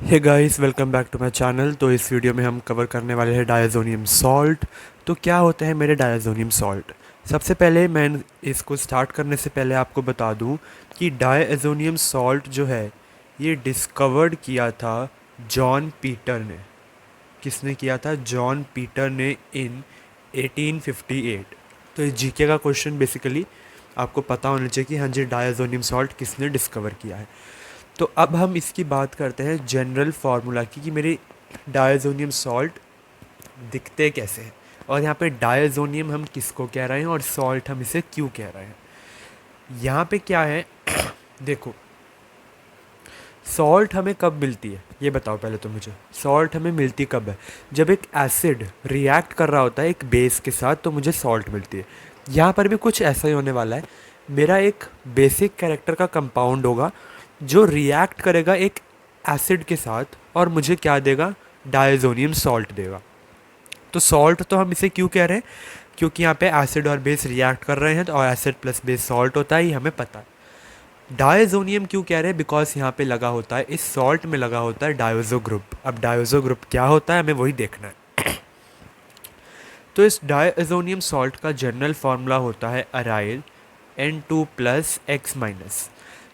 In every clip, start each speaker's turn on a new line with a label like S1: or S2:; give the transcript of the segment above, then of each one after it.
S1: Hey guys, welcome back to my channel. तो इस video में हम कवर करने वाले हैं डायज़ोनियम सॉल्ट। तो क्या होते हैं मेरे डायज़ोनियम सॉल्ट? सबसे पहले मैं इसको स्टार्ट करने से पहले आपको बता दूं कि डायज़ोनियम सॉल्ट जो है ये डिस्कवर्ड किया था जॉन पीटर ने। किसने किया था? जॉन पीटर ने इन 1858। तो इस जीके का क्वेश्चन बेसिकली आपको पता होना चाहिए कि हाँ जी, डायज़ोनियम सॉल्ट किसने डिस्कवर किया है। तो अब हम इसकी बात करते हैं जनरल फार्मूला की कि मेरे डायज़ोनियम सॉल्ट दिखते कैसे हैं, और यहाँ पे डायज़ोनियम हम किसको कह रहे हैं और सॉल्ट हम इसे क्यों कह रहे हैं। यहाँ पे क्या है देखो, सॉल्ट हमें कब मिलती है ये बताओ पहले तो मुझे। सॉल्ट हमें मिलती कब है? जब एक एसिड रिएक्ट कर रहा होता है एक बेस के साथ, तो मुझे सॉल्ट मिलती है। यहाँ पर भी कुछ ऐसा ही होने वाला है। मेरा एक बेसिक कैरेक्टर का कंपाउंड होगा जो रिएक्ट करेगा एक एसिड के साथ और मुझे क्या देगा? डायज़ोनियम सॉल्ट देगा। तो सॉल्ट तो हम इसे क्यों कह रहे हैं? क्योंकि यहाँ पे एसिड और बेस रिएक्ट कर रहे हैं, तो और एसिड प्लस बेस सॉल्ट होता है, ये हमें पता है। डायज़ोनियम क्यों कह रहे हैं? बिकॉज यहाँ पे लगा होता है, इस सॉल्ट में लगा होता है डायोजो ग्रुप। अब डायोजो ग्रुप क्या होता है हमें वही देखना है। तो इस डायज़ोनियम सॉल्ट का जनरल फार्मूला होता है aryl N2 plus x minus,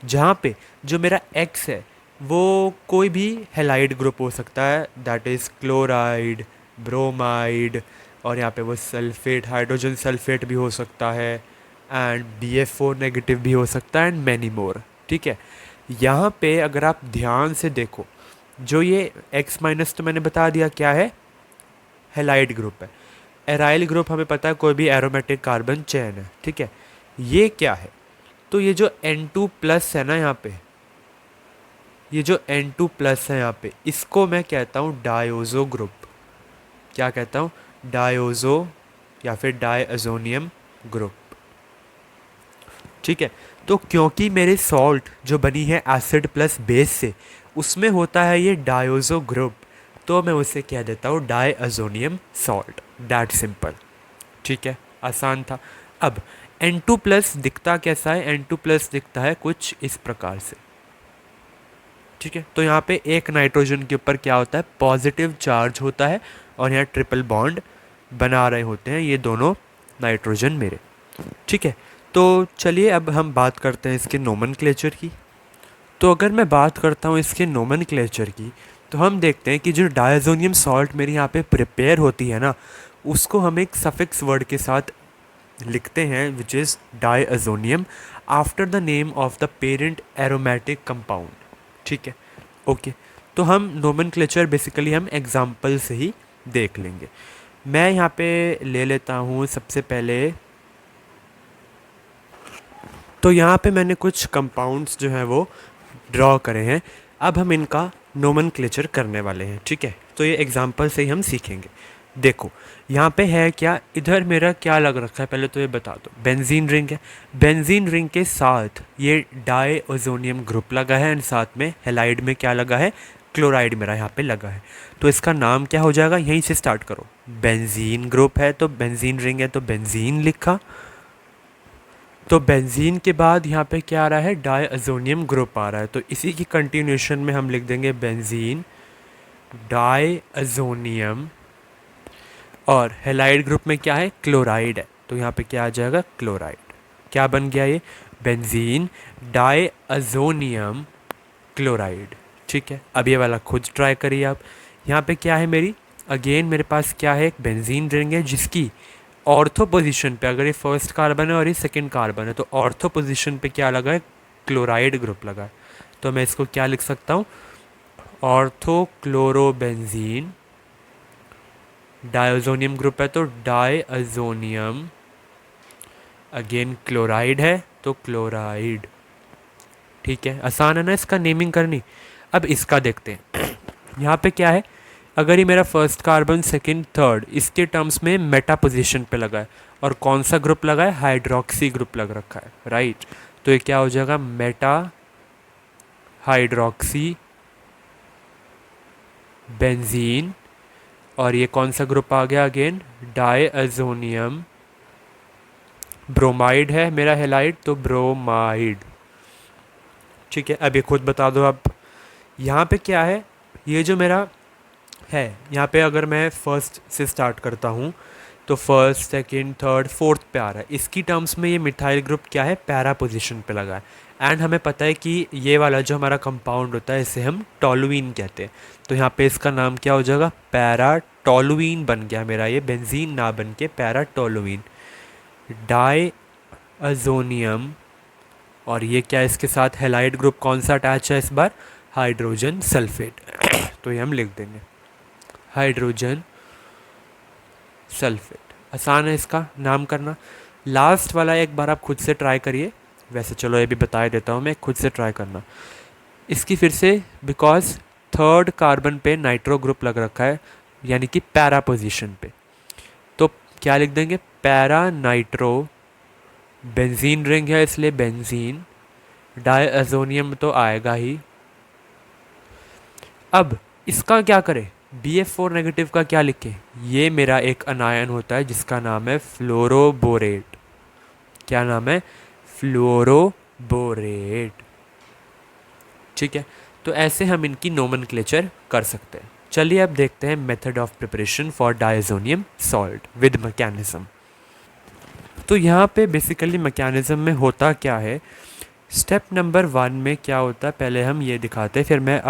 S1: जहाँ पे जो मेरा X है वो कोई भी हेलाइड ग्रुप हो सकता है, दैट इज़ क्लोराइड, ब्रोमाइड, और यहाँ पे वो सल्फेट, हाइड्रोजन सल्फेट भी हो सकता है, एंड BF4 नेगेटिव भी हो सकता है, एंड मैनी मोर। ठीक है, यहाँ पे अगर आप ध्यान से देखो, जो ये X माइनस तो मैंने बता दिया क्या है, हेलाइड ग्रुप है। एराइल ग्रुप हमें पता है कोई भी एरोमेटिक कार्बन चेन है। ठीक है, ये क्या है? तो ये जो N2 प्लस है ना यहाँ पे, ये जो N2 प्लस है यहाँ पे, इसको मैं कहता हूँ डायोजो ग्रुप। क्या कहता हूँ? डायोजो या फिर डायज़ोनियम ग्रुप। ठीक है, तो क्योंकि मेरे सॉल्ट जो बनी है एसिड प्लस बेस से, उसमें होता है ये डायोजो ग्रुप, तो मैं उसे कह देता हूँ डायज़ोनियम सॉल्ट। That simple. ठीक है, आसान था। अब N2 प्लस दिखता कैसा है? N2 प्लस दिखता है कुछ इस प्रकार से। ठीक है, तो यहाँ पे एक नाइट्रोजन के ऊपर क्या होता है? पॉजिटिव चार्ज होता है, और यहाँ ट्रिपल बॉन्ड बना रहे होते हैं ये दोनों नाइट्रोजन मेरे। ठीक है, तो चलिए अब हम बात करते हैं इसके नोमेनक्लेचर की। तो अगर मैं बात करता हूँ इसके नोमेनक्लेचर की, तो हम देखते हैं कि जो डायज़ोनियम सॉल्ट मेरी यहाँ पे प्रिपेयर होती है ना, उसको हम एक सफिक्स वर्ड के साथ लिखते हैं, which is diazonium, after the name of the parent aromatic compound. ठीक है, ओके। तो हम नोमेनक्लेचर बेसिकली हम एग्जाम्पल से ही देख लेंगे। मैं यहाँ पे ले लेता हूँ सबसे पहले, तो यहाँ पे मैंने कुछ कंपाउंड्स जो हैं वो ड्रॉ करे हैं। अब हम इनका नोमेनक्लेचर करने वाले हैं। ठीक है, तो ये एग्जांपल से ही हम सीखेंगे। देखो यहाँ पे है क्या, इधर मेरा क्या लग रखा है पहले तो ये बता दो। बेंजीन रिंग है, बेंजीन रिंग के साथ ये डायज़ोनियम ग्रुप लगा है, एंड साथ में हेलाइड में क्या लगा है? क्लोराइड मेरा यहाँ पे लगा है। तो इसका नाम क्या हो जाएगा? यहीं से स्टार्ट करो। बेंजीन ग्रुप है तो बेंजीन रिंग है तो बेंजीन लिखा। तो बेंजीन के बाद यहाँ पे क्या आ रहा है? डायज़ोनियम ग्रुप आ रहा है, तो इसी की कंटिन्यूशन में हम लिख देंगे बेंजीन डायज़ोनियम, और हेलाइड ग्रुप में क्या है? क्लोराइड है, तो यहाँ पे क्या आ जाएगा? क्लोराइड। क्या बन गया ये? Benzene diazonium chloride. ठीक है, अब ये वाला खुद ट्राई करिए आप। यहाँ पे क्या है मेरी? अगेन मेरे पास क्या है? एक बेंजीन रिंग है जिसकी ऑर्थो पोजीशन पे, अगर ये फर्स्ट कार्बन है और ये सेकंड कार्बन है, तो ऑर्थो पोजीशन पे क्या लगा है? क्लोराइड ग्रुप लगा है। तो मैं इसको क्या लिख सकता हूँ? Ortho chlorobenzene. डायज़ोनियम ग्रुप है तो डायज़ोनियम, अगेन क्लोराइड है तो क्लोराइड। ठीक है, आसान है ना इसका नेमिंग करनी। अब इसका देखते हैं। यहाँ पे क्या है? अगर ये मेरा फर्स्ट कार्बन सेकंड थर्ड, इसके टर्म्स में मेटा पोजीशन पे लगा है, और कौन सा ग्रुप लगा है? हाइड्रोक्सी ग्रुप लग रखा है, राइट। तो ये क्या हो जाएगा? मेटा हाइड्रोक्सी बेंजीन, और ये कौन सा ग्रुप आ गया? Again diazonium. ब्रोमाइड है मेरा हेलाइड, तो ब्रोमाइड। ठीक है, अब ये खुद बता दो। अब यहाँ पे क्या है? ये जो मेरा है यहाँ पे, अगर मैं फर्स्ट से स्टार्ट करता हूँ तो फर्स्ट सेकंड थर्ड फोर्थ पे आ रहा है। इसकी टर्म्स में ये मिथाइल ग्रुप क्या है, पैरा पोजीशन पे लगा है। एंड हमें पता है कि ये वाला जो हमारा कंपाउंड होता है इसे हम टोलुइन कहते हैं। तो यहाँ पे इसका नाम क्या हो जाएगा, पैरा टोलुइन बन गया मेरा, ये बेंजीन ना बन के पैरा टोलुइन। डाई अजोनियम, और ये क्या, इसके साथ हेलाइड ग्रुप कौन सा अटैच है इस बार, हाइड्रोजन सल्फेट। तो ये हम लिख देंगे हाइड्रोजन सल्फेट। आसान है इसका नाम करना। लास्ट वाला एक बार आप खुद से ट्राई करिए, वैसे चलो ये भी बता देता हूँ मैं, खुद से ट्राई करना इसकी फिर से, बिकॉज थर्ड कार्बन पे नाइट्रो ग्रुप लग रखा है यानी कि पैरा पोजीशन पे। तो क्या लिख देंगे, पैरा नाइट्रो, बेंजीन रिंग है इसलिए बेंजीन, डायअजोनियम तो आएगा ही। अब इसका क्या करें, BF4 नेगेटिव का क्या लिखें, ये मेरा एक अनायन होता है जिसका नाम है फ्लोरोबोरेट। क्या नाम है, फ्लोरोबोरेट। ठीक है, तो ऐसे हम इनकी नोमेनक्लेचर कर सकते हैं। चलिए अब देखते हैं method of preparation for diazonium salt with mechanism. तो यहाँ पे बेसिकली मैकेनिज्म में होता क्या है, स्टेप नंबर 1 में क्या होता है पहले हम ये दिखाते हैं, फिर मैं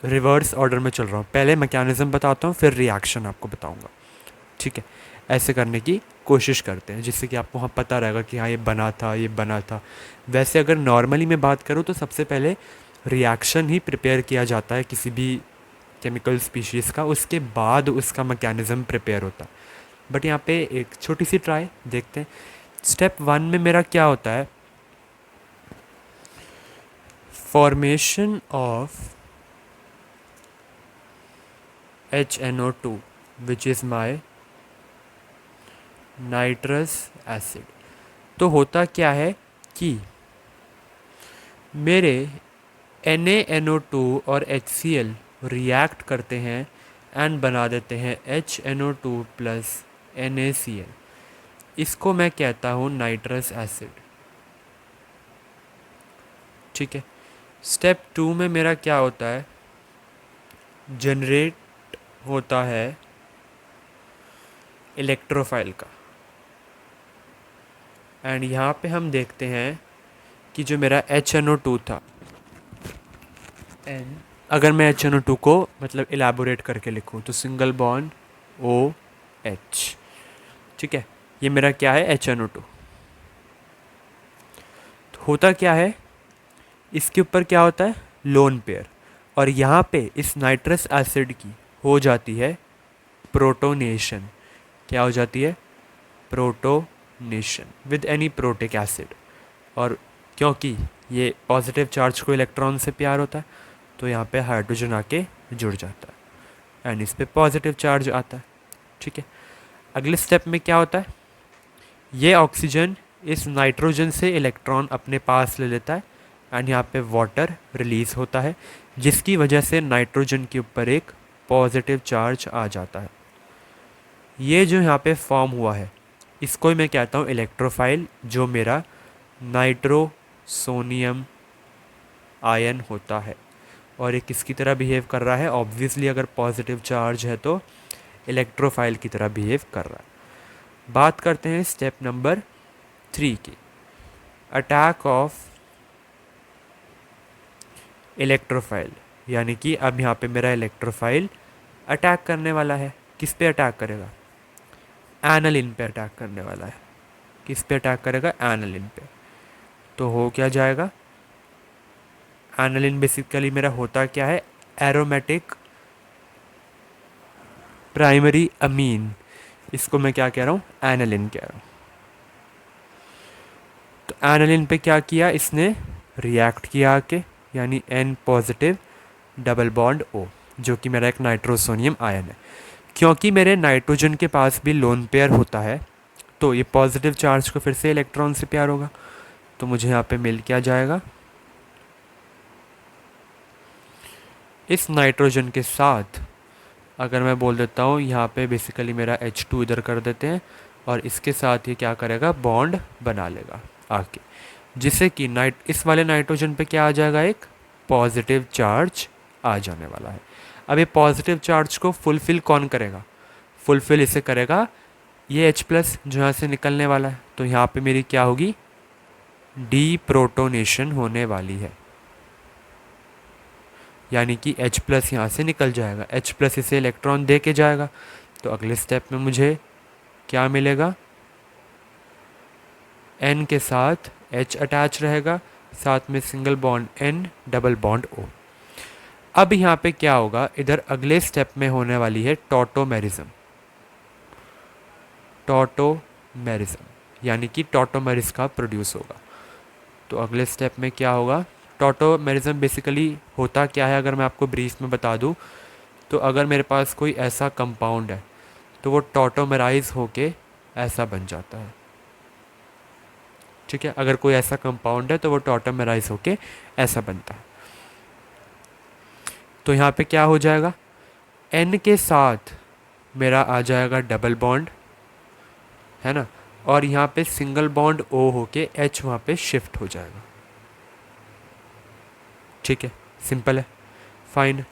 S1: रिवर्स ऑर्डर में चल रहा हूँ, पहले मैकेनिज्म बताता हूँ फिर रिएक्शन आपको बताऊँगा। ठीक है, ऐसे करने की कोशिश करते हैं जिससे कि आपको वहाँ पता रहेगा कि हाँ ये बना था, ये बना था। वैसे अगर नॉर्मली मैं बात करूँ तो सबसे पहले रिएक्शन ही प्रिपेयर किया जाता है किसी भी केमिकल स्पीशीज़ का, उसके बाद उसका मैकेनिज़्म प्रिपेयर होता है। बट यहाँ पे एक छोटी सी ट्राई देखते हैं। स्टेप 1 में मेरा क्या होता है, formation of HNO2 which is my nitrous acid. तो होता क्या है कि मेरे NaNO2 और HCl रिएक्ट करते हैं एंड बना देते हैं HNO2 प्लस NaCl। इसको मैं कहता हूँ नाइट्रस एसिड। ठीक है, स्टेप 2 में मेरा क्या होता है, जनरेट होता है इलेक्ट्रोफाइल का। एंड यहाँ पे हम देखते हैं कि जो मेरा HNO2 था, एन अगर मैं HNO2 को मतलब इलेबोरेट करके लिखूँ तो सिंगल बॉन्ड OH। ठीक है, ये मेरा क्या है HNO2। तो होता क्या है, इसके ऊपर क्या होता है लोन पेयर, और यहाँ पे इस नाइट्रस एसिड की हो जाती है प्रोटोनेशन। क्या हो जाती है, protonation with any protic acid. और क्योंकि ये पॉजिटिव चार्ज को इलेक्ट्रॉन से प्यार होता है तो यहाँ पे हाइड्रोजन आके जुड़ जाता है एंड इस पे पॉजिटिव चार्ज आता है। ठीक है, अगले स्टेप में क्या होता है, ये ऑक्सीजन इस नाइट्रोजन से इलेक्ट्रॉन अपने पास ले लेता है एंड यहाँ पे वाटर रिलीज़ होता है जिसकी वजह से नाइट्रोजन के ऊपर एक पॉजिटिव चार्ज आ जाता है। ये जो यहाँ पे फॉर्म हुआ है इसको ही मैं कहता हूँ इलेक्ट्रोफाइल, जो मेरा नाइट्रोसोनियम आयन होता है और ये किसकी तरह बिहेव कर रहा है, ऑब्वियसली अगर पॉजिटिव चार्ज है तो इलेक्ट्रोफाइल की तरह बिहेव कर रहा है। बात करते हैं स्टेप नंबर 3 की, अटैक ऑफ इलेक्ट्रोफाइल। यानी कि अब यहाँ पे मेरा इलेक्ट्रोफाइल अटैक करने वाला है। किस पे अटैक करेगा, एनालिन पे अटैक करने वाला है। किस पे अटैक करेगा, एनालिन पे। तो हो क्या जाएगा, एनालिन बेसिकली मेरा होता क्या है, एरोमेटिक प्राइमरी अमीन। इसको मैं क्या कह रहा हूँ, एनालिन कह रहा हूँ। तो एनालिन पे क्या किया इसने, रिएक्ट किया आके, यानी N positive double bond O, जो कि मेरा एक नाइट्रोसोनियम आयन है। क्योंकि मेरे नाइट्रोजन के पास भी लोन पेयर होता है तो ये पॉजिटिव चार्ज को फिर से इलेक्ट्रॉन से प्यार होगा, तो मुझे यहाँ पे मिल क्या जाएगा, इस नाइट्रोजन के साथ अगर मैं बोल देता हूँ यहाँ पे बेसिकली मेरा H2 इधर कर देते हैं और इसके साथ ये क्या करेगा, बॉन्ड बना लेगा आके, जिससे कि इस वाले नाइट्रोजन पे क्या आ जाएगा, एक पॉजिटिव चार्ज आ जाने वाला है। अब ये पॉजिटिव चार्ज को फुलफिल कौन करेगा? फुलफिल इसे करेगा ये H प्लस जो यहाँ से निकलने वाला है। तो यहाँ पे मेरी क्या होगी? डी प्रोटोनेशन होने वाली है, यानी कि H प्लस यहाँ से निकल जाएगा, H प्लस इसे इलेक्ट्रॉन दे के जाएगा। तो अगले स्टेप में मुझे क्या मिलेगा? N के साथ H अटैच रहेगा, साथ में single bond N, double bond O। अब यहाँ पे क्या होगा? इधर अगले स्टेप में होने वाली है टॉटोमेरिज्म। टॉटोमेरिज्म यानी कि टॉटोमेरिस का प्रोड्यूस होगा। तो अगले स्टेप में क्या होगा? टॉटोमेरिज्म बेसिकली होता क्या है, अगर मैं आपको ब्रीफ में बता दूं, तो अगर मेरे पास कोई ऐसा कंपाउंड है तो वो टॉटोमेराइज होके ऐसा बन जाता है। ठीक है, अगर कोई ऐसा कंपाउंड है तो वो टॉटोमेराइज होके ऐसा बनता है। तो यहाँ पे क्या हो जाएगा? N के साथ मेरा आ जाएगा डबल बॉन्ड, है ना, और यहाँ पे सिंगल बॉन्ड O होके H वहाँ पे शिफ्ट हो जाएगा। ठीक है, सिंपल है, फाइन।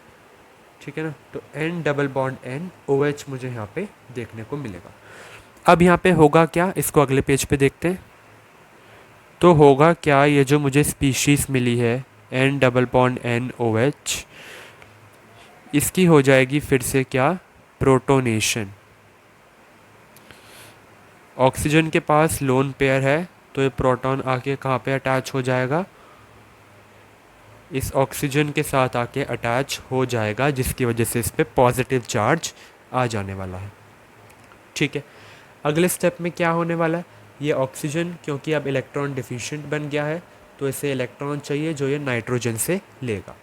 S1: ठीक है ना, तो N double bond N OH मुझे यहाँ पे देखने को मिलेगा। अब यहाँ पे होगा क्या, इसको अगले पेज पे देखते हैं। तो होगा क्या, ये जो मुझे स्पीशीज़ मिली है N double bond N OH, इसकी हो जाएगी फिर से क्या? प्रोटोनेशन। ऑक्सीजन के पास लोन पेयर है तो ये प्रोटॉन आके कहाँ पे अटैच हो जाएगा? इस ऑक्सीजन के साथ आके अटैच हो जाएगा, जिसकी वजह से इस पर पॉजिटिव चार्ज आ जाने वाला है। ठीक है, अगले स्टेप में क्या होने वाला है? ये ऑक्सीजन क्योंकि अब इलेक्ट्रॉन डिफिशिएंट बन गया है तो इसे इलेक्ट्रॉन चाहिए जो ये नाइट्रोजन से लेगा,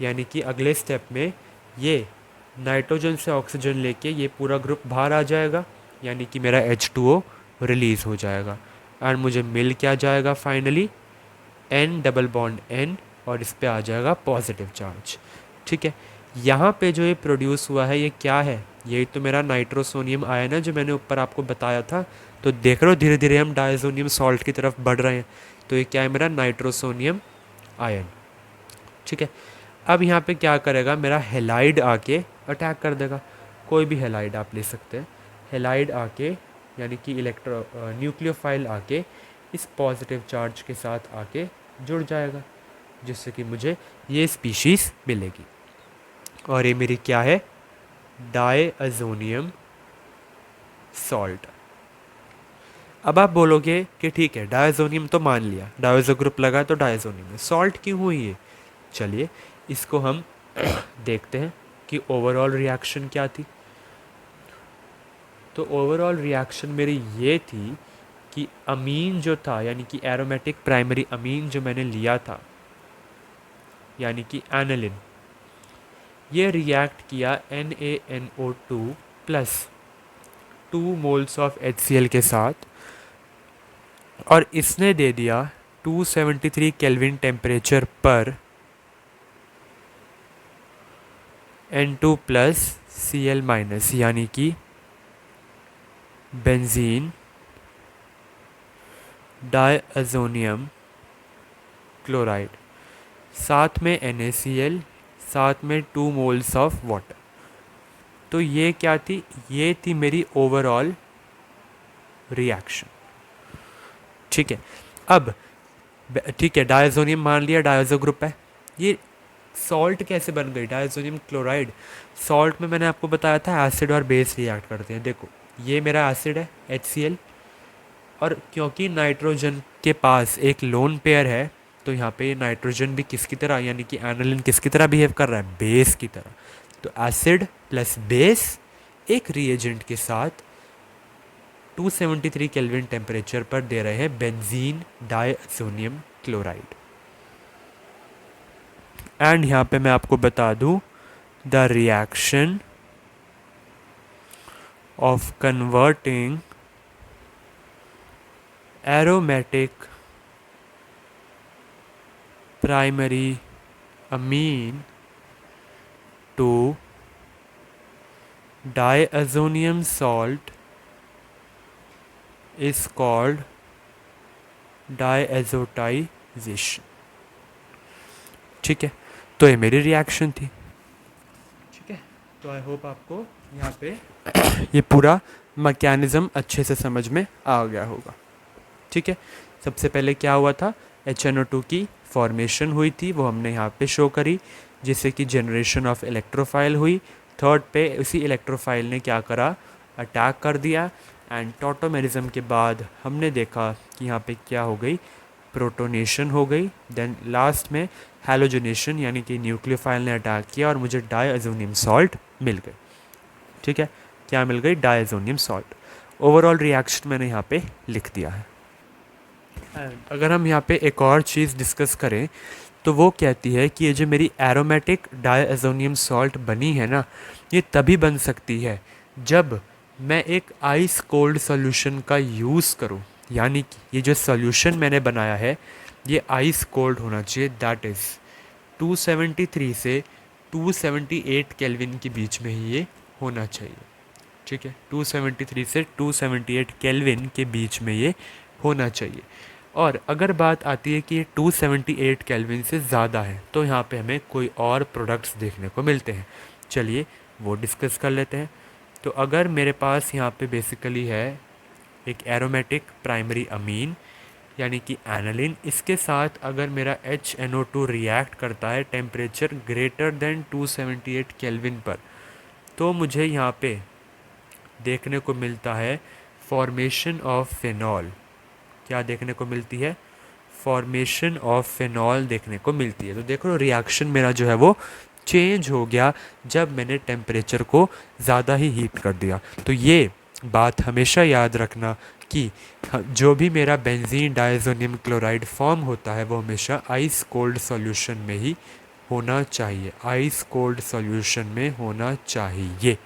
S1: यानी कि अगले स्टेप में ये नाइट्रोजन से ऑक्सीजन लेके ये पूरा ग्रुप बाहर आ जाएगा, यानी कि मेरा H2O रिलीज़ हो जाएगा। एंड मुझे मिल क्या जाएगा finally? N double bond N, और इस पे आ जाएगा पॉजिटिव चार्ज। ठीक है, यहाँ पे जो ये प्रोड्यूस हुआ है ये क्या है? यही तो मेरा नाइट्रोसोनियम आयन है जो मैंने ऊपर आपको बताया था। तो देख रहे हो धीरे धीरे हम डायजोनियम सॉल्ट की तरफ बढ़ रहे हैं। तो ये क्या है? मेरा नाइट्रोसोनियम आयन। ठीक है, अब यहाँ पे क्या करेगा? मेरा हेलाइड आके अटैक कर देगा। कोई भी हेलाइड आप ले सकते हैं। हेलाइड आके यानी कि न्यूक्लियोफाइल आके इस पॉजिटिव चार्ज के साथ आके जुड़ जाएगा, जिससे कि मुझे ये स्पीशीज़ मिलेगी। और ये मेरी क्या है? Diazonium salt. अब आप बोलोगे कि ठीक है, डायज़ोनियम तो मान लिया, डायज़ो ग्रुप लगा तो डायज़ोनियम है, सॉल्ट क्यों हुई है? चलिए इसको हम देखते हैं कि ओवरऑल रिएक्शन क्या थी। तो ओवरऑल रिएक्शन मेरी ये थी कि अमीन जो था, यानी कि एरोमेटिक प्राइमरी अमीन जो मैंने लिया था, यानी कि एनालिन, ये रिएक्ट किया NaNO2 plus 2 moles of HCl के साथ, और इसने दे दिया 273 केल्विन टेम्परेचर पर N2 प्लस Cl माइनस, यानी कि बेंजीन डायज़ोनियम क्लोराइड, साथ में NaCl, साथ में 2 मोल्स ऑफ वाटर। तो ये क्या थी? ये थी मेरी ओवरऑल रिएक्शन। ठीक है, अब ठीक है, डायज़ोनियम मान लिया डायज़ो ग्रुप है। ये सॉल्ट कैसे बन गई? Diazonium chloride. सॉल्ट में मैंने आपको बताया था एसिड और बेस रिएक्ट करते हैं। देखो ये मेरा एसिड है HCl, और क्योंकि नाइट्रोजन के पास एक लोन पेयर है तो यहाँ पे नाइट्रोजन भी किसकी तरह, यानी कि एनालिन किसकी तरह बिहेव कर रहा है? बेस की तरह। तो एसिड प्लस बेस एक रिएजेंट के साथ 273 केल्विन टेम्परेचर पर दे रहे हैं बेंजीन डायज़ोनियम क्लोराइड। एंड यहाँ पे मैं आपको बता दूँ, the reaction of converting aromatic primary amine to diazonium salt is called diazotization। ठीक है, तो ये मेरी रिएक्शन थी। तो आई होप आपको यहाँ पे ये पूरा मैकेनिज़्म अच्छे से समझ में आ गया होगा। ठीक है, सबसे पहले क्या हुआ था, HNO2 की फॉर्मेशन हुई थी, वो हमने यहाँ पे शो करी, जिससे कि जनरेशन ऑफ इलेक्ट्रोफाइल हुई। थर्ड पे उसी इलेक्ट्रोफाइल ने क्या करा, अटैक कर दिया, एंड टॉटोमेरिज्म के बाद हमने देखा कि यहाँ पे क्या हो गई, प्रोटोनेशन हो गई। देन लास्ट में हैलोजनेशन यानी कि न्यूक्लियोफाइल ने अटैक किया और मुझे डायज़ोनियम सॉल्ट मिल गई। ठीक है, क्या मिल गई, डायज़ोनियम सॉल्ट। ओवरऑल रिएक्शन मैंने यहाँ पे लिख दिया है। अगर हम यहाँ पे एक और चीज़ डिस्कस करें तो वो कहती है कि ये जो मेरी एरोमेटिक डायज़ोनियम सॉल्ट बनी है ना, ये तभी बन सकती है जब मैं एक आइस कोल्ड सॉल्यूशन का यूज़ करूँ। यानी कि ये जो सॉल्यूशन मैंने बनाया है ये आइस कोल्ड होना चाहिए, दैट इज़ 273 से 278 केल्विन के बीच में ही ये होना चाहिए। ठीक है, 273 से 278 केल्विन के बीच में ये होना चाहिए। और अगर बात आती है कि ये 278 केल्विन से ज़्यादा है तो यहाँ पे हमें कोई और प्रोडक्ट्स देखने को मिलते हैं। चलिए वो डिस्कस कर लेते हैं। तो अगर मेरे पास यहाँ पे बेसिकली है एक एरोमेटिक प्राइमरी अमीन यानी कि एनालिन, इसके साथ अगर मेरा HNO2 रिएक्ट करता है टेम्परेचर ग्रेटर देन 278 केल्विन पर, तो मुझे यहाँ पे देखने को मिलता है फॉर्मेशन ऑफ फेनॉल। क्या देखने को मिलती है, फॉर्मेशन ऑफ फेनॉल देखने को मिलती है। तो देखो रिएक्शन मेरा जो है वो चेंज हो गया जब मैंने टेम्परेचर को ज़्यादा ही हीट कर दिया। तो ये बात हमेशा याद रखना कि जो भी मेरा बेंजीन डायज़ोनियम क्लोराइड फॉर्म होता है वो हमेशा आइस कोल्ड सॉल्यूशन में ही होना चाहिए, आइस कोल्ड सॉल्यूशन में होना चाहिए।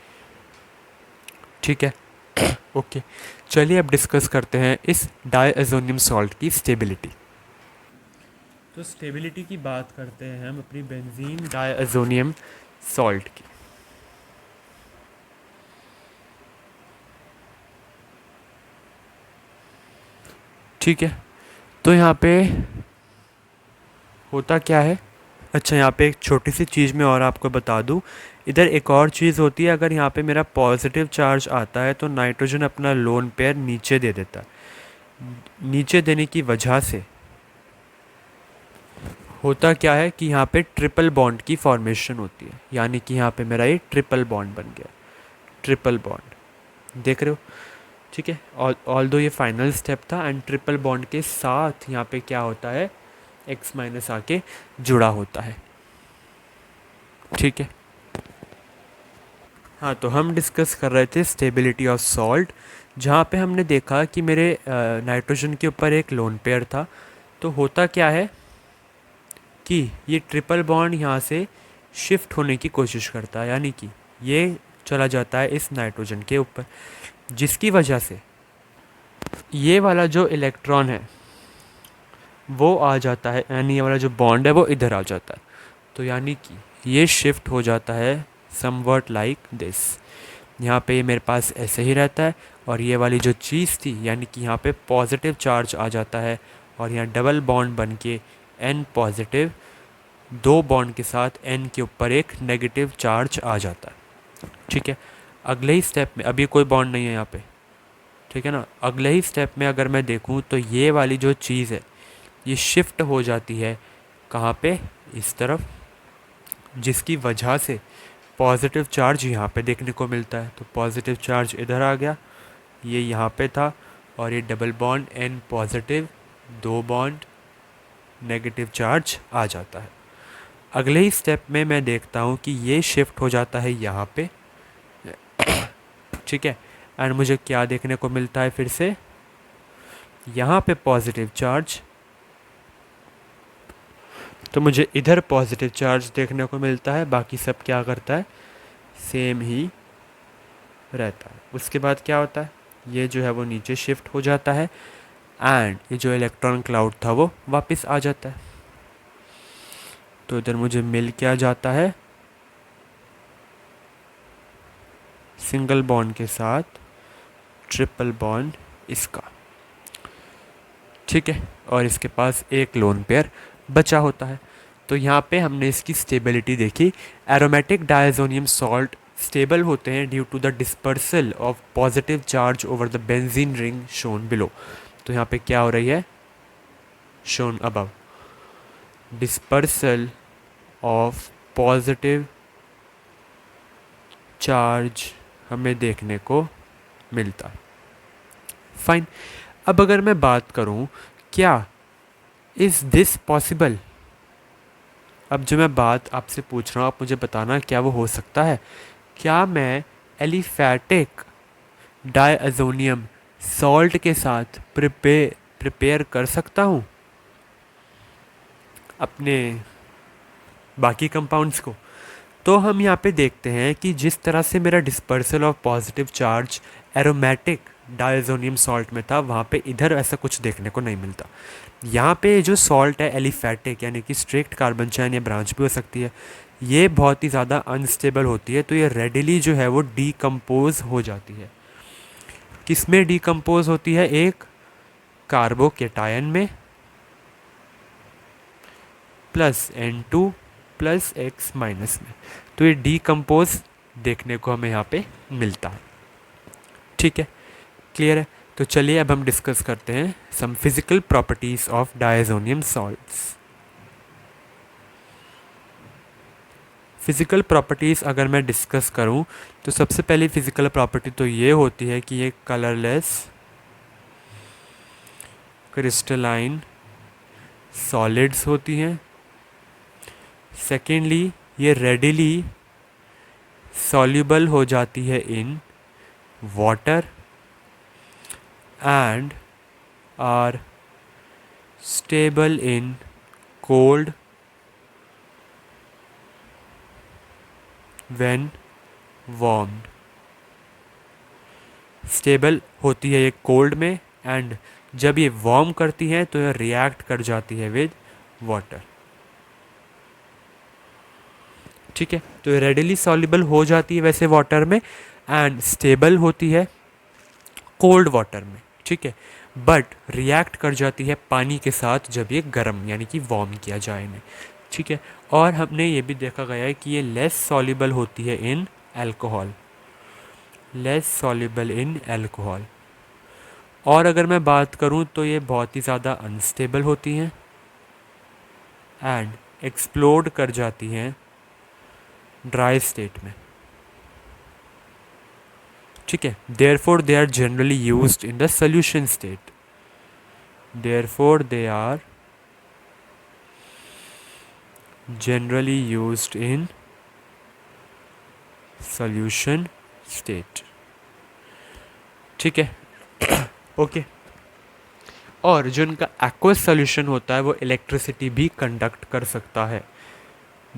S1: ठीक है, ओके। चलिए अब डिस्कस करते हैं इस डायज़ोनियम सॉल्ट की स्टेबिलिटी। तो स्टेबिलिटी की बात करते हैं हम अपनी बेंजीन डायज़ोनियम सॉल्ट की। ठीक है, तो यहाँ पे होता क्या है, अच्छा यहाँ पे एक छोटी सी चीज़ मैं और आपको बता दूँ, इधर एक और चीज़ होती है। अगर यहाँ पे मेरा पॉजिटिव चार्ज आता है तो नाइट्रोजन अपना लोन पेयर नीचे दे देता है। नीचे देने की वजह से होता क्या है कि यहाँ पे ट्रिपल बॉन्ड की फॉर्मेशन होती है, यानी कि यहाँ पे मेरा ये ट्रिपल बॉन्ड बन गया, ट्रिपल बॉन्ड देख रहे हो। ठीक है, ऑल दो ये फाइनल स्टेप था, एंड ट्रिपल बॉन्ड के साथ यहाँ पे क्या होता है, X माइनस आके जुड़ा होता है। ठीक है, हाँ तो हम डिस्कस कर रहे थे स्टेबिलिटी ऑफ सॉल्ट, जहाँ पे हमने देखा कि मेरे नाइट्रोजन के ऊपर एक लोन पेयर था। तो होता क्या है कि ये ट्रिपल बॉन्ड यहाँ से शिफ्ट होने की कोशिश करता है, यानी कि ये चला जाता है इस नाइट्रोजन के ऊपर, जिसकी वजह से ये वाला जो इलेक्ट्रॉन है वो आ जाता है, यानी ये वाला जो बॉन्ड है वो इधर आ जाता है। तो यानी कि ये शिफ्ट हो जाता है समवट लाइक दिस। यहाँ पे ये मेरे पास ऐसे ही रहता है, और ये वाली जो चीज़ थी यानी कि यहाँ पे पॉजिटिव चार्ज आ जाता है, और यहाँ डबल बॉन्ड बन के N पॉजिटिव, दो बॉन्ड के साथ N के ऊपर एक नेगेटिव चार्ज आ जाता है। ठीक है, अगले ही स्टेप में, अभी कोई बॉन्ड नहीं है यहाँ पे, ठीक है ना, अगले ही स्टेप में अगर मैं देखूँ तो ये वाली जो चीज़ है ये शिफ्ट हो जाती है कहाँ पे, इस तरफ, जिसकी वजह से पॉजिटिव चार्ज यहाँ पे देखने को मिलता है। तो पॉजिटिव चार्ज इधर आ गया, ये यहाँ पे था, और ये डबल बॉन्ड N पॉजिटिव, दो बॉन्ड, नेगेटिव चार्ज आ जाता है। अगले ही स्टेप में मैं देखता हूँ कि ये शिफ्ट हो जाता है यहाँ पे। ठीक है, एंड मुझे क्या देखने को मिलता है, फिर से यहाँ पे पॉजिटिव चार्ज, तो मुझे इधर पॉजिटिव चार्ज देखने को मिलता है, बाकी सब क्या करता है, सेम ही रहता है। उसके बाद क्या होता है, ये जो है वो नीचे शिफ्ट हो जाता है, एंड ये जो इलेक्ट्रॉन क्लाउड था वो वापस आ जाता है। तो इधर मुझे मिल क्या जाता है, सिंगल बॉन्ड के साथ ट्रिपल बॉन्ड इसका। ठीक है, और इसके पास एक लोन पेयर बचा होता है। तो यहाँ पे हमने इसकी स्टेबिलिटी देखी। एरोमेटिक डायज़ोनियम सॉल्ट स्टेबल होते हैं due to the dispersal of positive charge over the benzene ring shown below. तो यहाँ पे क्या हो रही है, shown above, dispersal of positive charge हमें देखने को मिलता है। फाइन। अब अगर मैं बात करूं, क्या इज़ दिस पॉसिबल, अब जो मैं बात आपसे पूछ रहा हूँ आप मुझे बताना क्या वो हो सकता है। क्या मैं एलिफैटिक डायअज़ोनियम सॉल्ट के साथ प्रिपेयर कर सकता हूँ अपने बाकी कंपाउंड्स को। तो हम यहाँ पे देखते हैं कि जिस तरह से मेरा dispersal of positive charge aromatic diazonium salt में था, वहाँ पे इधर ऐसा कुछ देखने को नहीं मिलता। यहाँ पे जो सॉल्ट है एलिफैटिक यानी कि स्ट्रेट कार्बन चैन या ब्रांच भी हो सकती है, ये बहुत ही ज़्यादा अनस्टेबल होती है, तो ये रेडिली जो है वो डीकम्पोज हो जाती है। किस में डीकम्पोज होती है, एक कार्बोकेटायन में plus N2 plus X minus में। तो ये डीकम्पोज देखने को हमें यहाँ पे मिलता है। ठीक है, क्लियर है। तो चलिए अब हम डिस्कस करते हैं some physical properties of diazonium salts. Physical properties अगर मैं डिस्कस करूं तो सबसे पहली फ़िज़िकल प्रॉपर्टी तो ये होती है कि ये कलरलेस क्रिस्टलाइन सॉलिड्स होती हैं। सेकेंडली, ये रेडिली सॉल्युबल हो जाती है in water and are stable in cold when warmed. Stable होती है ये कोल्ड में, एंड जब ये वार्म करती है तो ये रिएक्ट कर जाती है विद वाटर। ठीक है, तो ये रेडिली सॉल्युबल हो जाती है वैसे वाटर में एंड स्टेबल होती है कोल्ड वाटर में। ठीक है, बट रिएक्ट कर जाती है पानी के साथ जब ये गर्म यानी कि वार्म किया जाए इन्हें। ठीक है, और हमने ये भी देखा गया है कि ये लेस सॉल्युबल होती है in alcohol, less soluble in alcohol. और अगर मैं बात करूं तो ये बहुत ही ज़्यादा अनस्टेबल होती हैं एंड एक्सप्लोड कर जाती हैं ड्राई स्टेट में। ठीक है, therefore they are generally used in the solution state, therefore they are generally used in solution state. ठीक है, ओके। और जो इनका एक्वस सॉल्यूशन होता है वो इलेक्ट्रिसिटी भी कंडक्ट कर सकता है।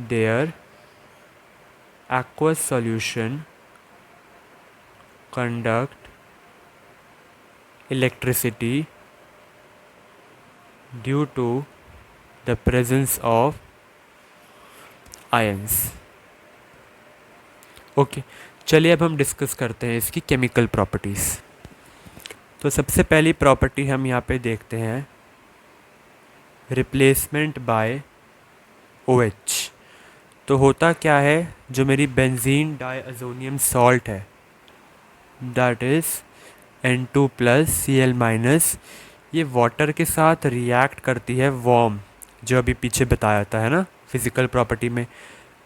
S1: Their aqueous solution conduct electricity due to the presence of ions। Okay, चलिए अब हम डिस्कस करते हैं इसकी केमिकल प्रॉपर्टीज़। तो सबसे पहली प्रॉपर्टी हम यहाँ पे देखते हैं रिप्लेसमेंट बाय OH। तो होता क्या है, जो मेरी बेंजीन डायअज़ोनियम सॉल्ट है that is N2 plus Cl minus, ये वाटर के साथ रिएक्ट करती है वार्म, जो अभी पीछे बताया था है ना फिज़िकल प्रॉपर्टी में,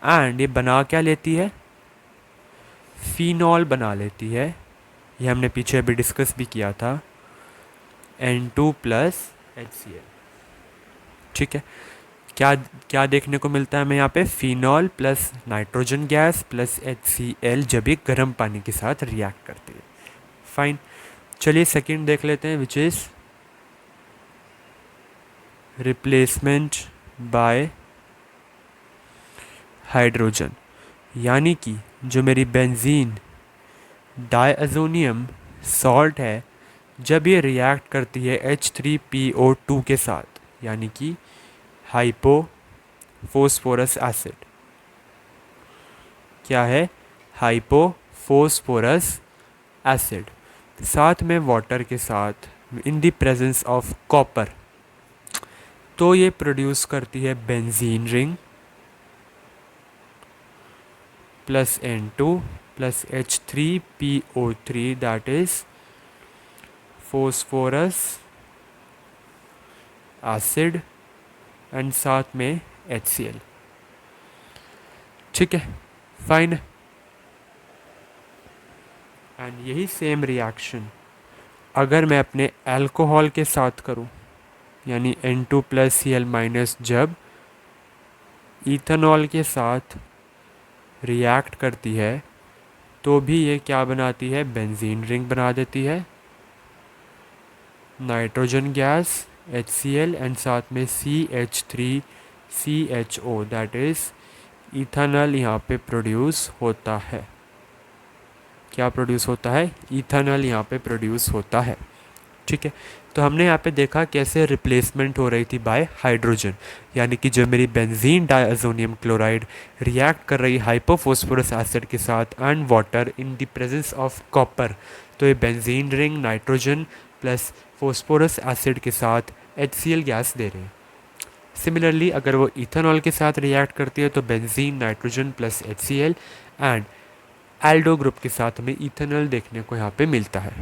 S1: एंड ये बना क्या लेती है, फिनॉल बना लेती है। ये हमने पीछे अभी डिस्कस भी किया था, N2 प्लस HCl। ठीक है, क्या क्या देखने को मिलता है हमें यहाँ पे, phenol plus nitrogen gas plus HCl जब ये गर्म पानी के साथ रिएक्ट करती है। फाइन, चलिए सेकंड देख लेते हैं which is replacement bye hydrogen. यानी कि जो मेरी बेंजीन डायअज़ोनियम सॉल्ट है जब ये रिएक्ट करती है H3PO2 के साथ, यानी कि हाइपोफॉस्फोरस एसिड, क्या है, हाइपोफॉस्फोरस एसिड, साथ में वाटर के साथ इन द प्रेजेंस ऑफ कॉपर, तो ये प्रोड्यूस करती है benzene ring plus N2 plus H3PO3 that is phosphorus acid and साथ में HCl। ठीक है, फाइन। एंड यही सेम रिएक्शन अगर मैं अपने अल्कोहल के साथ करूं, यानी N2+Cl- जब इथेनॉल के साथ रिएक्ट करती है तो भी ये क्या बनाती है, बेंजीन रिंग बना देती है, नाइट्रोजन गैस HCl एंड साथ में CH3CHO दैट इज़ इथेनॉल यहाँ पे प्रोड्यूस होता है। क्या प्रोड्यूस होता है, इथेनॉल यहाँ पे प्रोड्यूस होता है। ठीक है, तो हमने यहाँ पे देखा कैसे रिप्लेसमेंट हो रही थी बाय हाइड्रोजन, यानी कि जो मेरी बेंजीन डाइअज़ोनियम क्लोराइड रिएक्ट कर रही हाइपोफॉस्फोरस एसिड के साथ and water in the presence of copper, तो ये benzene ring nitrogen plus phosphorous acid के साथ HCl गैस दे रहे हैं। सिमिलरली अगर वो इथेनॉल के साथ रिएक्ट करती है तो benzene nitrogen plus HCl and Aldo group के साथ हमें इथेनॉल देखने को यहाँ पे मिलता है।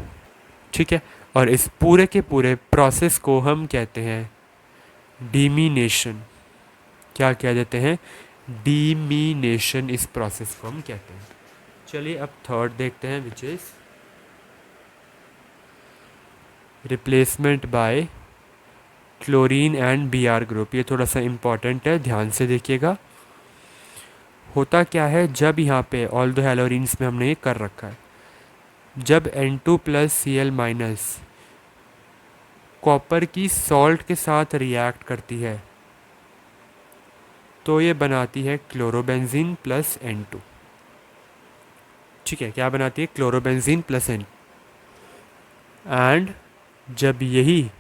S1: ठीक है, और इस पूरे के पूरे प्रोसेस को हम कहते हैं डीमिनेशन। क्या कह देते हैं, डीमिनेशन, इस प्रोसेस को हम कहते हैं। चलिए अब थर्ड देखते हैं which is replacement bye chlorine and Br group. ये थोड़ा सा इम्पॉर्टेंट है, ध्यान से देखिएगा। होता क्या है, जब यहाँ पे ऑल्दो हैलोरिन्स में हमने ये कर रखा है, जब N2+Cl- कॉपर की सॉल्ट के साथ रिएक्ट करती है तो ये बनाती है क्लोरोबेंजीन प्लस N2। ठीक है, क्या बनाती है, क्लोरोबेंजीन प्लस N। एंड जब यही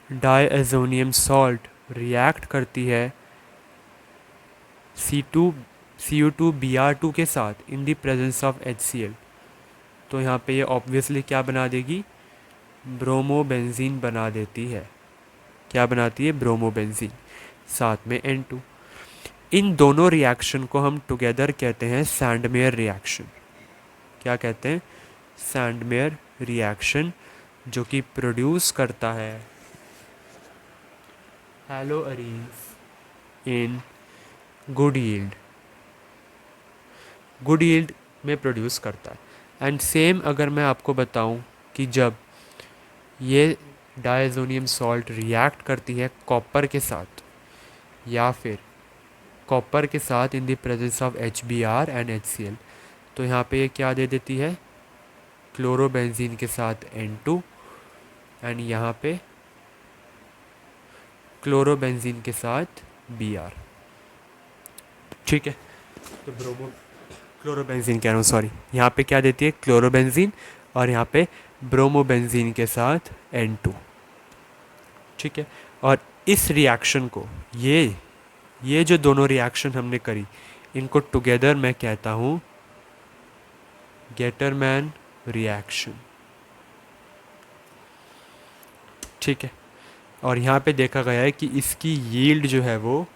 S1: डाइअज़ोनियम सॉल्ट रिएक्ट करती है CO2Br2 के साथ इन द प्रेजेंस ऑफ HCl, तो यहाँ पे ये ऑब्वियसली क्या बना देगी, ब्रोमोबेंजीन बना देती है। क्या बनाती है, ब्रोमोबेंजीन, साथ में N2। इन दोनों रिएक्शन को हम टुगेदर कहते हैं सैंडमेयर रिएक्शन। क्या कहते हैं, सैंडमेयर रिएक्शन, जो कि प्रोड्यूस करता है haloarenes in good yield, good yield में प्रोड्यूस करता है। एंड सेम अगर मैं आपको बताऊं कि जब ये डाइअज़ोनियम सॉल्ट रिएक्ट करती है कॉपर के साथ या फिर कॉपर के साथ इन the presence of HBr and HCl, तो यहाँ पे ये क्या दे देती है, क्लोरोबेंजीन के साथ N2 एंड यहाँ पे क्लोरोबेंजीन के साथ Br। ठीक है, तो क्लोरोबेंजीन कह रहा हूँ, सॉरी, यहाँ पे क्या देती है, क्लोरोबेंजीन, और यहाँ पे ब्रोमोबेंजीन के साथ N2। ठीक है, और इस रिएक्शन को, ये जो दोनों रिएक्शन हमने करी, इनको टुगेदर मैं कहता हूँ गेटरमैन रिएक्शन। ठीक है, और यहाँ पे देखा गया है कि इसकी यील्ड जो है वो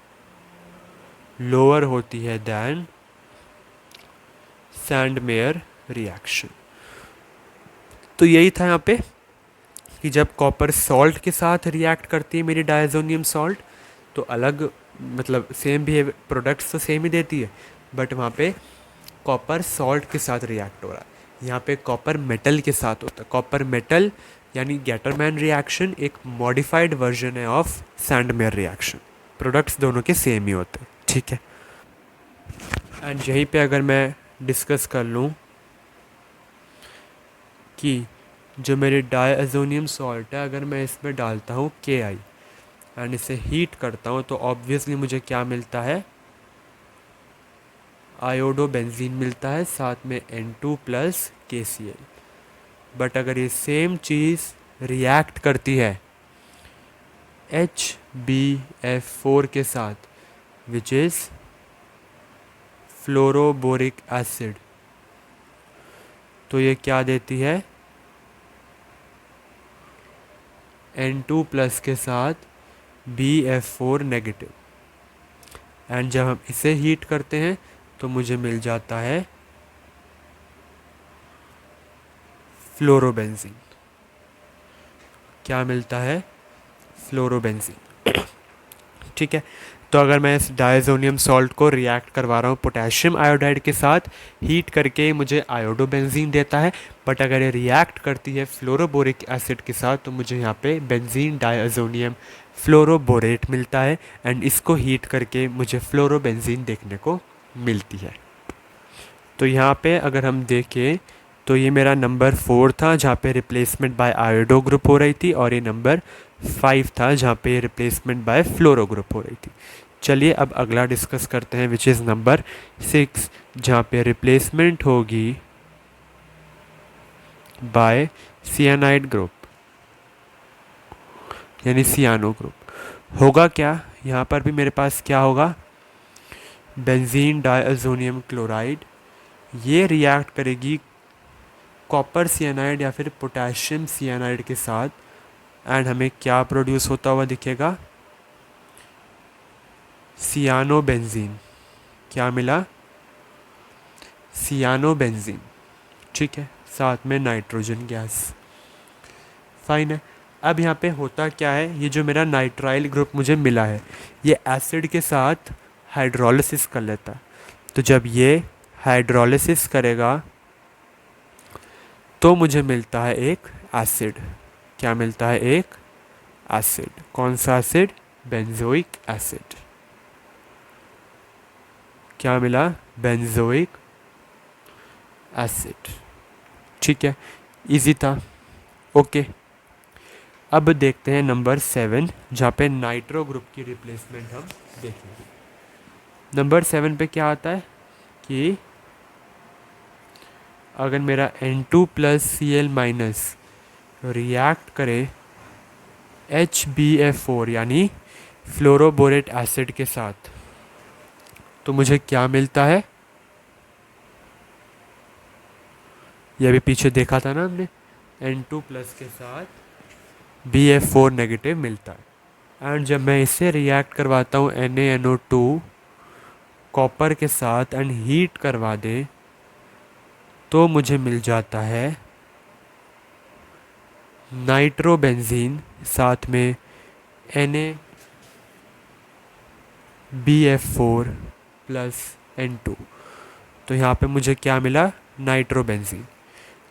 S1: लोअर होती है दैन सैंडमेयर रिएक्शन। तो यही था यहाँ पे कि जब कॉपर सॉल्ट के साथ रिएक्ट करती है मेरी डाइअज़ोनियम सॉल्ट, तो अलग, मतलब सेम बिहेवियर, प्रोडक्ट्स तो सेम ही देती है, बट वहाँ पे कॉपर सॉल्ट के साथ रिएक्ट हो रहा है। यहाँ पे कॉपर मेटल के साथ होता है। कॉपर मेटल यानी गेटरमैन रिएक्शन एक मॉडिफाइड वर्जन है ऑफ सैंडमेयर रिएक्शन। प्रोडक्ट्स दोनों के सेम ही होते हैं। ठीक है, एंड यहीं पे अगर मैं डिस्कस कर लूँ कि जो मेरी डाइअज़ोनियम सॉल्ट है, अगर मैं इसमें डालता हूँ Ki एंड इसे हीट करता हूँ तो ऑब्वियसली मुझे क्या मिलता है, आयोडोबेंजीन मिलता है, साथ में N2+KCl। बट अगर ये सेम चीज़ रिएक्ट करती है HbF4 के साथ विच इज़ फ्लोरोबोरिक एसिड, तो ये क्या देती है, N2+ के साथ BF4 नेगेटिव। एंड जब हम इसे हीट करते हैं तो मुझे मिल जाता है फ्लोरोबेंजीन। क्या मिलता है? फ्लोरोबेंजीन। ठीक है। तो अगर मैं इस डायज़ोनियम सॉल्ट को रिएक्ट करवा रहा हूँ पोटेशियम आयोडाइड के साथ, हीट करके मुझे आयोडोबेंजीन देता है। बट अगर ये रिएक्ट करती है फ्लोरोबोरिक एसिड के साथ तो मुझे यहाँ पे बेंजीन डायज़ोनियम फ्लोरोबोरेट मिलता है, एंड इसको हीट करके मुझे फ्लोरोबेंजीन देखने को मिलती है। तो यहाँ पे अगर हम देखें तो ये मेरा नंबर 4 था जहाँ पे रिप्लेसमेंट बाय आयोडो ग्रुप हो रही थी, और ये नंबर 5 था जहाँ पे रिप्लेसमेंट बाय फ्लोरो ग्रुप हो रही थी। चलिए अब अगला डिस्कस करते हैं, विच इज़ नंबर 6, जहाँ पे रिप्लेसमेंट होगी बाय सियानाइड ग्रुप, यानी सियानो ग्रुप। होगा क्या यहाँ पर भी मेरे पास क्या होगा? बेंजीन डायज़ोनियम क्लोराइड, ये रिएक्ट करेगी कॉपर सियानाइड या फिर पोटेशियम सियानाइड के साथ, एंड हमें क्या प्रोड्यूस होता हुआ दिखेगा? सियानोबेंजीन। क्या मिला? सियानोबेंजीन। ठीक है, साथ में नाइट्रोजन गैस। फाइन है। अब यहाँ पे होता क्या है, ये जो मेरा नाइट्राइल ग्रुप मुझे मिला है ये एसिड के साथ हाइड्रोलिसिस कर लेता है। तो जब ये हाइड्रोलिसिस करेगा तो मुझे मिलता है एक एसिड। क्या मिलता है? एक एसिड। कौन सा एसिड? Benzoic acid. क्या मिला? Benzoic acid. ठीक है, इजी था। ओके, अब देखते हैं नंबर 7 जहाँ पे नाइट्रो ग्रुप की रिप्लेसमेंट हम देखेंगे। नंबर 7 पे क्या आता है कि अगर मेरा N2 plus Cl minus react करे HbF4 यानी फ्लोरोबोरेट एसिड के साथ तो मुझे क्या मिलता है? ये भी पीछे देखा था ना हमने, N2 प्लस के साथ BF4 नेगेटिव मिलता है। एंड जब मैं इसे रिएक्ट करवाता हूँ NaNO2 कॉपर के साथ एंड हीट करवा दें तो मुझे मिल जाता है नाइट्रोबेंजीन, साथ में NaBF4 प्लस N2। तो यहाँ पे मुझे क्या मिला? नाइट्रोबेंजीन।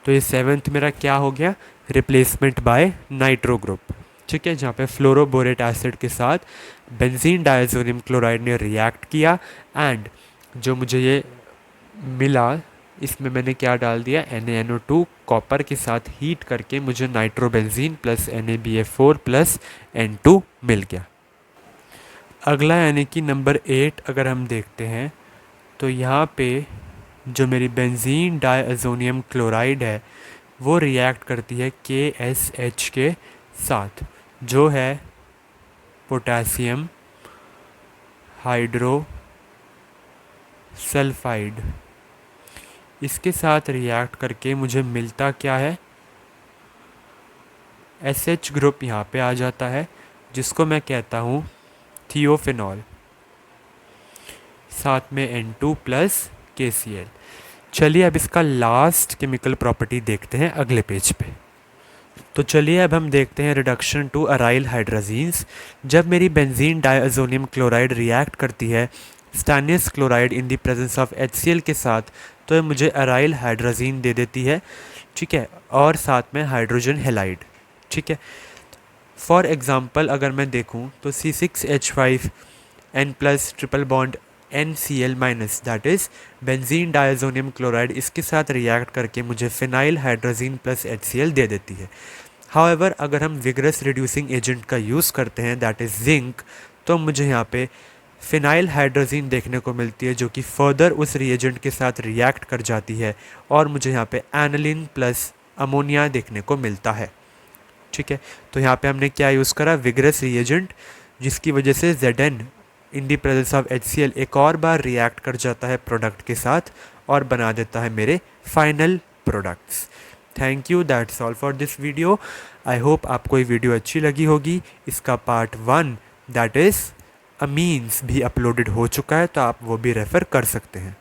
S1: तो ये 7th मेरा क्या हो गया? Replacement bye nitro group. ठीक है, जहाँ पे फ्लोरोबोरेट एसिड के साथ बेंजीन डायज़ोनियम क्लोराइड ने रिएक्ट किया, एंड जो मुझे ये मिला इसमें मैंने क्या डाल दिया? NaNO2 कॉपर के साथ हीट करके मुझे nitrobenzene plus NaBF4 plus N2 मिल गया। अगला यानी कि नंबर 8 अगर हम देखते हैं तो यहाँ पे जो मेरी बेंजीन डायज़ोनियम क्लोराइड है वो रिएक्ट करती है KSH के साथ, जो है पोटेशियम हाइड्रो सल्फाइड। इसके साथ रिएक्ट करके मुझे मिलता क्या है? SH ग्रुप यहाँ पे आ जाता है जिसको मैं कहता हूँ थियोफेनॉल, साथ में N2 प्लस KCl। चलिए अब इसका लास्ट केमिकल प्रॉपर्टी देखते हैं अगले पेज पे। तो चलिए अब हम देखते हैं रिडक्शन टू अराइल हाइड्राजीन्स। जब मेरी बेंजीन डायज़ोनियम क्लोराइड रिएक्ट करती है stannous chloride in the presence of HCl के साथ तो ये मुझे अराइल हाइड्राजीन दे देती है। ठीक है, और साथ में हाइड्रोजन हेलाइड। ठीक है, फॉर एग्ज़ाम्पल अगर मैं देखूं तो C6H5N plus triple bond NCl minus that is benzene diazonium chloride, इसके साथ रिएक्ट करके मुझे फिनाइल हाइड्रोजीन प्लस HCl दे देती है। हाउएवर अगर हम विगरस रिड्यूसिंग एजेंट का यूज़ करते हैं दैट इज़ जिंक, तो मुझे यहाँ पे फिनाइल हाइड्रोजीन देखने को मिलती है जो कि फर्दर उस रिएजेंट के साथ रिएक्ट कर जाती है और मुझे यहाँ पे एनालिन प्लस अमोनिया देखने को मिलता है। ठीक है, तो यहाँ पे हमने क्या यूज़ करा? विगरस रिएजेंट, जिसकी वजह से Zn in the presence of HCl एक और बार रिएक्ट कर जाता है प्रोडक्ट के साथ और बना देता है मेरे final products. Thank you, that's all for this video. I hope आपको ये वीडियो अच्छी लगी होगी। इसका पार्ट 1 दैट इज़ अमीन्स भी अपलोडेड हो चुका है, तो आप वो भी रेफ़र कर सकते हैं।